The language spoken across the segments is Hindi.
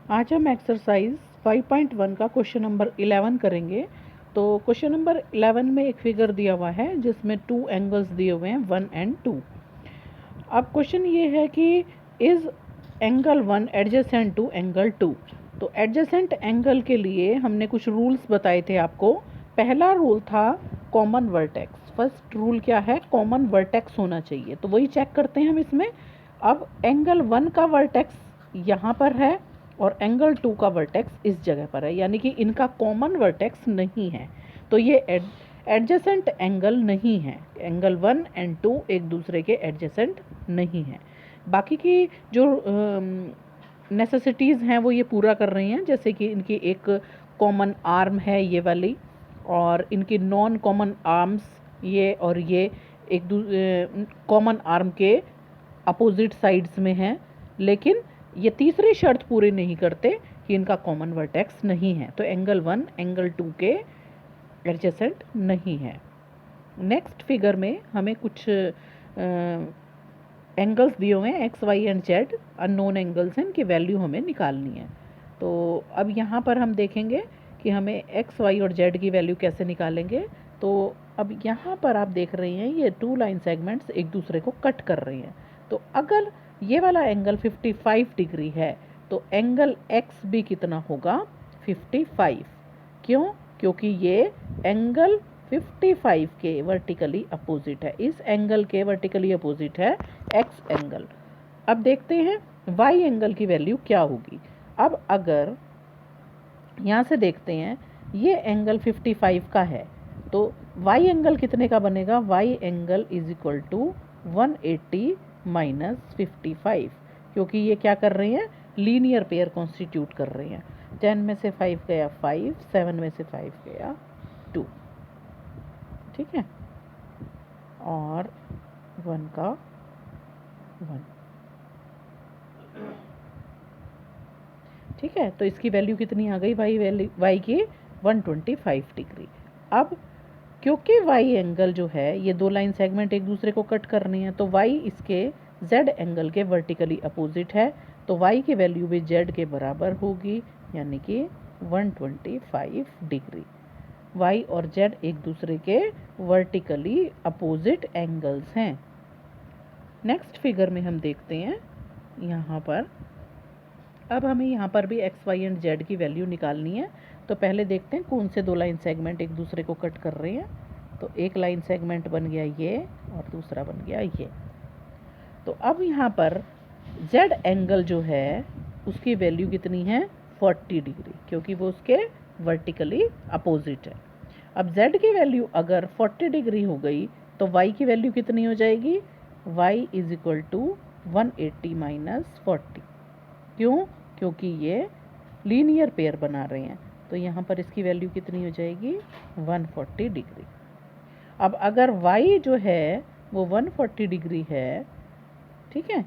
आज हम एक्सरसाइज 5.1 का क्वेश्चन नंबर 11 करेंगे। तो क्वेश्चन नंबर 11 में एक फिगर दिया हुआ है जिसमें टू एंगल्स दिए हुए हैं 1 एंड 2। अब क्वेश्चन ये है कि is angle 1 adjacent to angle 2। तो एडजेसेंट एंगल के लिए हमने कुछ रूल्स बताए थे आपको। पहला रूल था कॉमन वर्टेक्स। फर्स्ट रूल क्या है? कॉमन वर्टेक्स होना चाहिए। तो वही चेक करते हैं हम इसमें। अब एंगल 1 का वर्टेक्स यहाँ पर है और एंगल 2 का वर्टेक्स इस जगह पर है, यानी कि इनका कॉमन वर्टेक्स नहीं है। तो ये एडजेसेंट एंगल नहीं है। एंगल 1 एंड 2 एक दूसरे के एडजेसेंट नहीं है। बाकी की जो नेसेसिटीज़ हैं वो ये पूरा कर रही हैं, जैसे कि इनकी एक कॉमन आर्म है ये वाली, और इनकी नॉन कॉमन आर्म्स ये और ये एक कॉमन आर्म के अपोजिट साइड्स में हैं। लेकिन ये तीसरी शर्त पूरी नहीं करते कि इनका कॉमन वर्टेक्स नहीं है। तो एंगल 1 एंगल 2 के एडजेसेंट नहीं है। नेक्स्ट फिगर में हमें कुछ एंगल्स दिए हुए हैं X Y and Z, unknown angles हैं, इनकी वैल्यू हमें निकालनी है। तो अब यहाँ पर हम देखेंगे कि हमें एक्स वाई और जेड की वैल्यू कैसे निकालेंगे। तो अब यहाँ पर आप देख रहे हैं ये टू लाइन सेगमेंट्स एक दूसरे को कट कर रही हैं। तो अगर ये वाला एंगल 55 डिग्री है तो एंगल एक्स भी कितना होगा? 55। क्यों? क्योंकि ये एंगल 55 के वर्टिकली अपोजिट है। इस एंगल के वर्टिकली अपोजिट है एक्स एंगल। अब देखते हैं वाई एंगल की वैल्यू क्या होगी। अब अगर यहाँ से देखते हैं ये एंगल 55 का है तो वाई एंगल कितने का बनेगा? Y angle is equal to 180 minus 55, क्योंकि ये क्या कर रहे हैं? लीनियर पेयर कॉन्स्टिट्यूट कर रहे हैं। 10 में से 5 गया 5, 7 में से 5 गया 2। ठीक है, और 1 का 1। ठीक है, तो इसकी वैल्यू कितनी आ गई? वाई की 125 डिग्री। अब क्योंकि वाई एंगल जो है ये दो लाइन सेगमेंट एक दूसरे को कट करनी है, तो वाई इसके जेड एंगल के वर्टिकली अपोजिट है, तो वाई की वैल्यू भी जेड के बराबर होगी, यानी कि 125 डिग्री। वाई और जेड एक दूसरे के वर्टिकली अपोजिट एंगल्स हैं। नेक्स्ट फिगर में हम देखते हैं यहाँ पर। अब हमें यहाँ पर भी एक्स वाई एंड जेड की वैल्यू निकालनी है। तो पहले देखते हैं कौन से दो लाइन सेगमेंट एक दूसरे को कट कर रहे हैं। तो एक लाइन सेगमेंट बन गया ये और दूसरा बन गया ये। तो अब यहाँ पर जेड एंगल जो है उसकी वैल्यू कितनी है? 40 डिग्री, क्योंकि वो उसके वर्टिकली अपोजिट है। अब जेड की वैल्यू अगर 40 डिग्री हो गई तो वाई की वैल्यू कितनी हो जाएगी? Y is equal to 180 minus 40। क्यों? क्योंकि ये लीनियर पेयर बना रहे हैं। तो यहाँ पर इसकी वैल्यू कितनी हो जाएगी? 140 डिग्री। अब अगर y जो है वो 140 डिग्री है, ठीक है,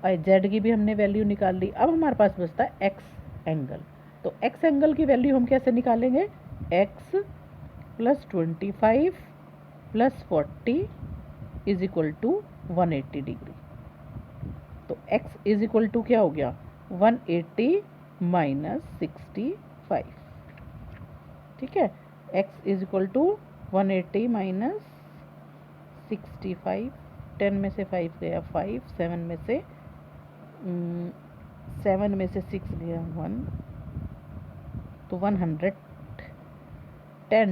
और z की भी हमने वैल्यू निकाल ली। अब हमारे पास बचता है x एंगल। तो x एंगल की वैल्यू हम कैसे निकालेंगे? x plus 25 plus 40 is equal to 180 degree. तो x इज इक्वल टू क्या हो गया? 180 माइनस 65। ठीक है, x is equal to 180 minus 65। 10 में से 5 गया 5, 7 में से 6 गया 1, तो 110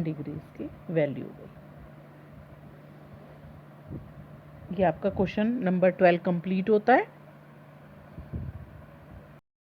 डिग्री इसकी वैल्यू हो गई। ये आपका क्वेश्चन नंबर 12 कंप्लीट होता है।